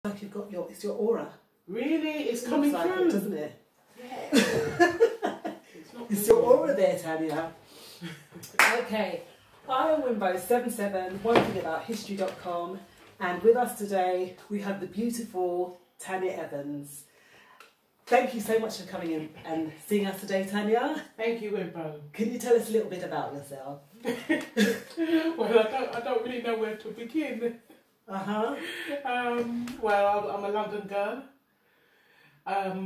Like you've got your, it's your aura. Really? It's coming like through. it, doesn't it? Yeah. It's your aura there, Tania. Okay. I am Wimbo77, wonderingabouthehistory.com, and with us today we have the beautiful Tania Evans. Thank you so much for coming in and seeing us today, Tania. Thank you, Wimbo. Can you tell us a little bit about yourself? Well, I don't really know where to begin. Uh-huh. Well, I'm a London girl.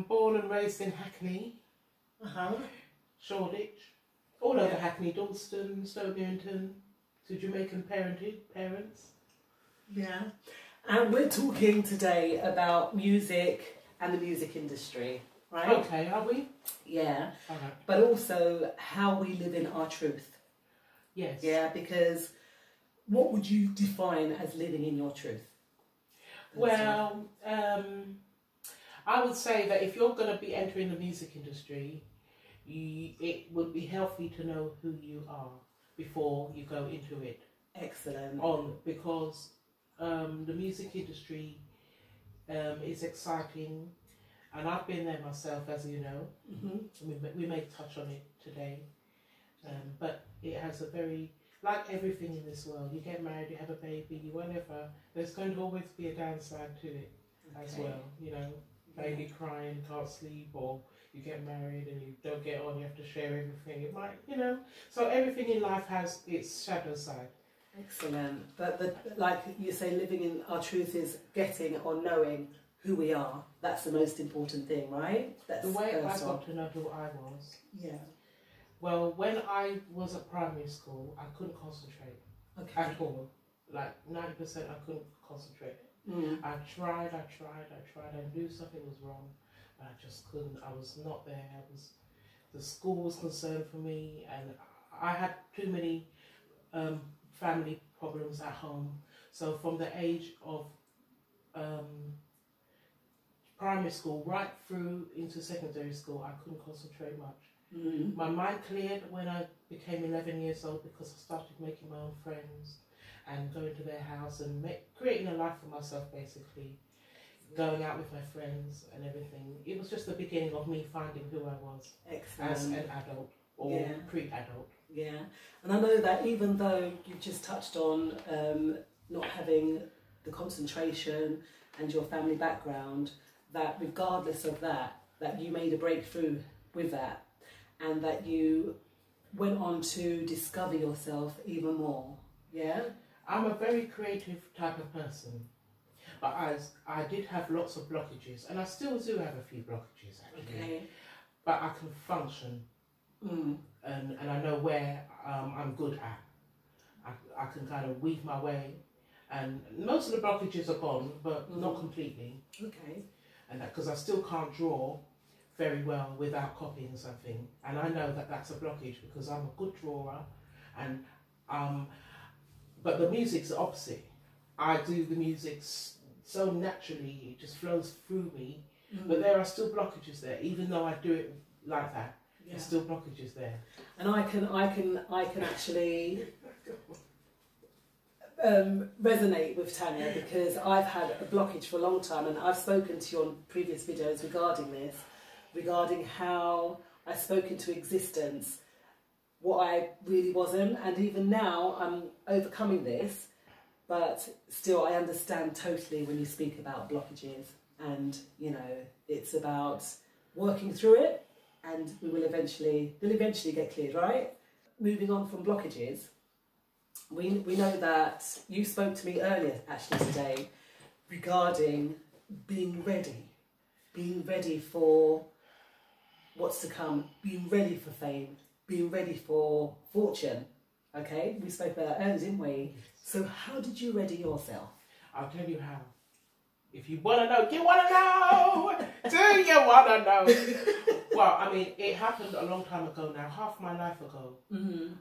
Born and raised in Hackney. Uh-huh. Shoreditch. All over Hackney, Dalston, Stoke Newington, to Jamaican parents. Yeah. And we're talking today about music and the music industry, right? Okay, are we? Yeah. Okay. But also how we live in our truth. Yes. Yeah, because what would you define as living in your truth? Well, I would say that if you're going to be entering the music industry, it would be healthy to know who you are before you go into it. Excellent. Because the music industry is exciting, and I've been there myself, as you know. Mm-hmm. We may touch on it today, but it has a very, like everything in this world, you get married, you have a baby, whatever, there's going to always be a downside to it as well, you know. Baby crying, can't sleep, or you get married and you don't get on, you have to share everything. It might, you know. So everything in life has its shadow side. Excellent. But like you say, living in our truth is getting or knowing who we are. That's the most important thing, right? That's the way I got to know who I was. Yeah. Well, when I was at primary school, I couldn't concentrate at all. Like 90% I couldn't concentrate. I tried, I knew something was wrong, but I just couldn't. I was not there. The school was concerned for me, and I had too many family problems at home. So from the age of primary school right through into secondary school, I couldn't concentrate much. My mind cleared when I became 11 years old because I started making my own friends and going to their house and creating a life for myself, basically. Going out with my friends and everything. It was just the beginning of me finding who I was. Excellent. As an adult or pre-adult. Yeah, and I know that even though you just touched on not having the concentration and your family background, that regardless of that, that you made a breakthrough with that, and that you went on to discover yourself even more. Yeah? I'm a very creative type of person, but I did have lots of blockages, and I still do have a few blockages actually. Okay. But I can function, and I know where I'm good at. I can kind of weave my way, and most of the blockages are gone, but not completely. Okay. And that because I still can't draw very well without copying something, and I know that that's a blockage because I'm a good drawer, and but the music's the opposite. I do the music so naturally, it just flows through me. But there are still blockages there, even though I do it like that. Yeah. There's still blockages there. And I can actually resonate with Tania, because I've had a blockage for a long time, and I've spoken to you on previous videos regarding this, regarding how I spoke into existence what I really wasn't, and even now I'm overcoming this, but still I understand totally when you speak about blockages, and you know, it's about working through it, and they'll eventually get cleared, right? Moving on from blockages, we know that you spoke to me earlier actually today regarding being ready for what's to come, being ready for fame, being ready for fortune. Okay, we spoke about that earlier, didn't we? So how did you ready yourself? I'll tell you how. If you want to know, you want to know. Do you want to know? Well, I mean, it happened a long time ago now, half my life ago, in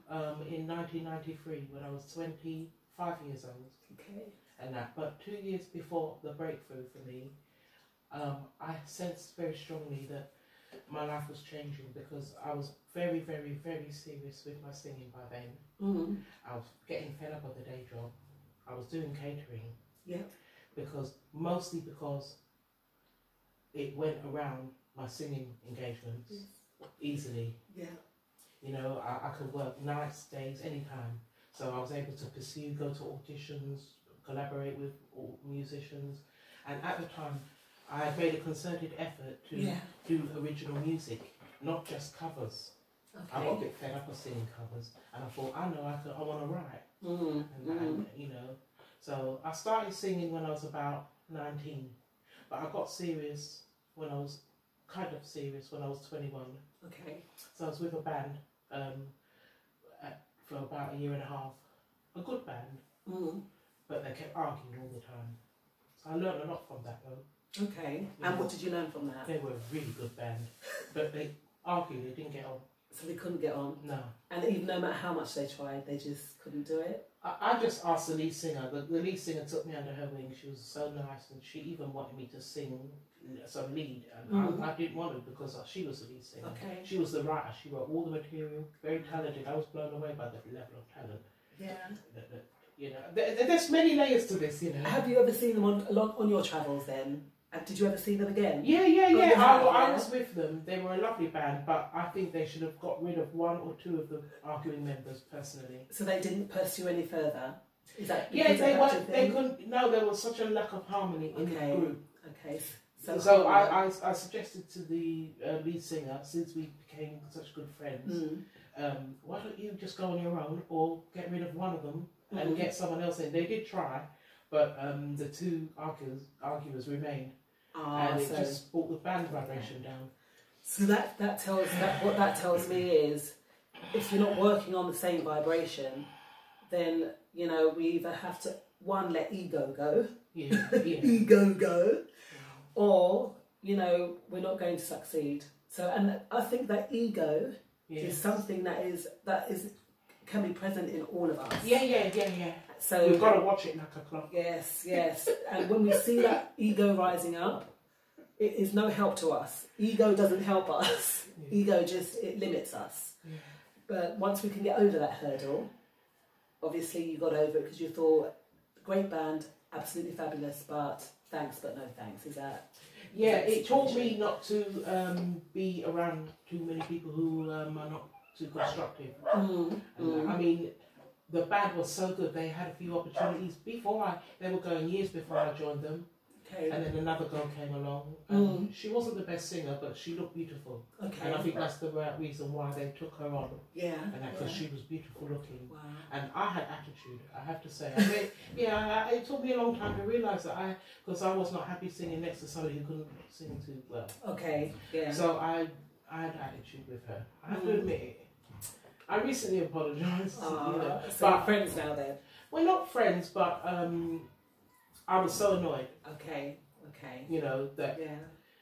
1993, when I was 25 years old. Okay. And that, but 2 years before the breakthrough for me, I sensed very strongly that my life was changing, because I was very, very, very serious with my singing by then. I was getting fed up of the day job. I was doing catering. Yeah. mostly because it went around my singing engagements easily. Yeah. You know, I could work nights, days, anytime. So I was able to pursue, go to auditions, collaborate with musicians. And at the time, I had made a concerted effort to do original music, not just covers. I got a bit fed up of singing covers, and I thought, I want to write. And, you know, so I started singing when I was about 19, but I got serious when I was kind of serious when I was 21. Okay. So I was with a band for about a year and a half, a good band, but they kept arguing all the time. So I learned a lot from that though. Okay. And what did you learn from that? They were a really good band, but they argued, they didn't get on. So they couldn't get on? No. And even no matter how much they tried, they just couldn't do it? I just asked the lead singer. The lead singer took me under her wing. She was so nice, and she even wanted me to sing some lead. And I didn't want to because she was the lead singer. Okay. She was the writer. She wrote all the material. Very talented. I was blown away by the level of talent. Yeah. You know, there's many layers to this, you know. Have you ever seen them on your travels then? Did you ever see them again? Yeah. I was with them. They were a lovely band, but I think they should have got rid of one or two of the arguing members personally. So they didn't pursue any further? Is that they couldn't. No, there was such a lack of harmony in the group. Okay. So I suggested to the lead singer, since we became such good friends, why don't you just go on your own or get rid of one of them and get someone else in? They did try, but the two arguers remained. And it just brought the band vibration down. So what that tells me is, if you're not working on the same vibration, then you know we either have to let ego go, ego go, or you know we're not going to succeed. So, and I think that ego is something that can be present in all of us. Yeah. So we've got to watch it like a clock. Yes. And when we see that ego rising up, it is no help to us. Ego doesn't help us. Ego it limits us. But once we can get over that hurdle, obviously you got over it because you thought, great band, absolutely fabulous, but thanks but no thanks. Is that? Yeah, it taught me not to be around too many people who are not too constructive. I mean, the band was so good. They had a few opportunities they were going years before I joined them. Okay. And then another girl came along. She wasn't the best singer, but she looked beautiful. Okay. And I think that's the right reason why they took her on. Yeah. And because she was beautiful looking. Wow. And I had attitude, I have to say. It took me a long time to realise that because I was not happy singing next to somebody who couldn't sing too well. Okay. Yeah. So I had attitude with her. I have to admit it. I recently apologised. So we're friends now then? We're not friends, but I was so annoyed. Okay. You know, that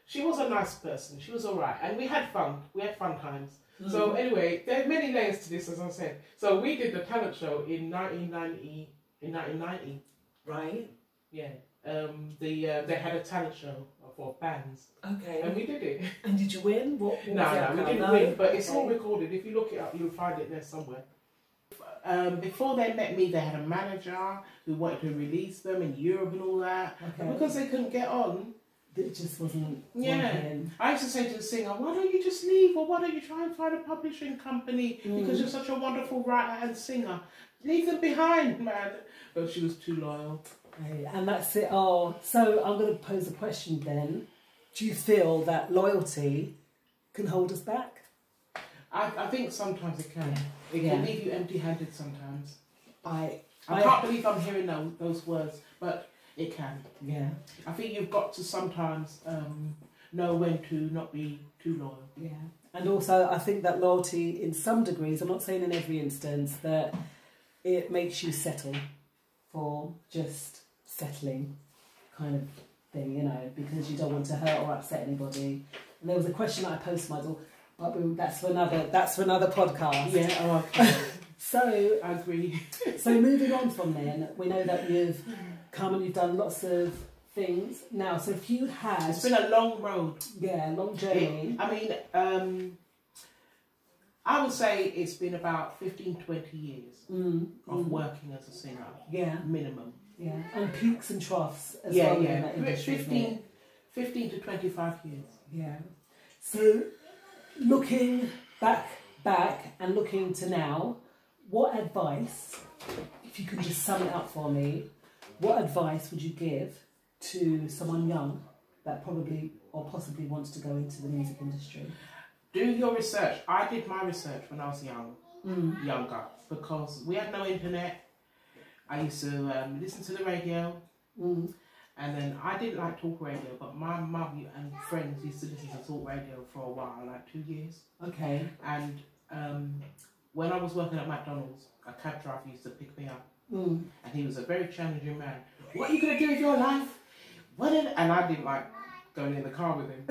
she was a nice person. She was all right. And we had fun. We had fun times. So anyway, there are many layers to this, as I said. So we did the talent show in 1990. Right. Yeah. They had a talent show for bands. Okay. And we did it. And did you win? No, we didn't win, but it's all recorded. If you look it up, you'll find it there somewhere. Before they met me, they had a manager who wanted to release them in Europe and all that. Okay. And because they couldn't get on, it just wasn't working. I used to say to the singer, why don't you just leave, or why don't you try and find a publishing company because you're such a wonderful writer and singer. Leave them behind, man. But she was too loyal. And that's it. So I'm going to pose a question then. Do you feel that loyalty can hold us back? I think sometimes it can. It can leave you empty-handed sometimes. I can't believe I'm hearing those words, but it can. Yeah. I think you've got to sometimes know when to not be too loyal. Yeah. And also, I think that loyalty, in some degrees, I'm not saying in every instance, that it makes you settle for just settling kind of thing, you know, because you don't want to hurt or upset anybody. And there was a question that I posed to my daughter, but that's for another podcast. Yeah, okay. So I agree. So moving on from then, we know that you've come and you've done lots of things now. So if you had, it's been a long road. Yeah, long journey. I would say it's been about 15, 20 years of working as a singer. Yeah, minimum. Yeah, and peaks and troughs as yeah, well. Yeah, in that industry, 15 to 25 years. Yeah. So, looking back and looking to now, what advice, if you could just sum it up for me, what advice would you give to someone young that probably or possibly wants to go into the music industry? Do your research. I did my research when I was younger, because we had no internet. I used to listen to the radio, and then I didn't like talk radio, but my mum and friends used to listen to talk radio for a while, like 2 years. Okay. And when I was working at McDonald's, a cab driver used to pick me up, and he was a very challenging man. What are you going to do with your life? And I didn't like going in the car with him.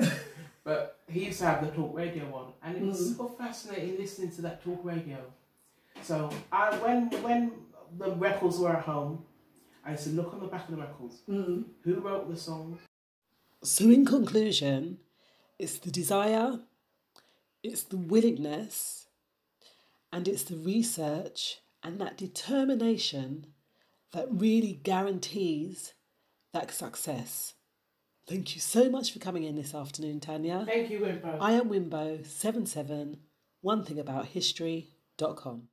But he used to have the talk radio on, and it was so fascinating listening to that talk radio. So when the records were at home, I used to look on the back of the records. Who wrote the song? So in conclusion, it's the desire, it's the willingness, and it's the research and that determination that really guarantees that success. Thank you so much for coming in this afternoon, Tania. Thank you, Wimbo. I am Wimbo77, onethingabouthistory.com.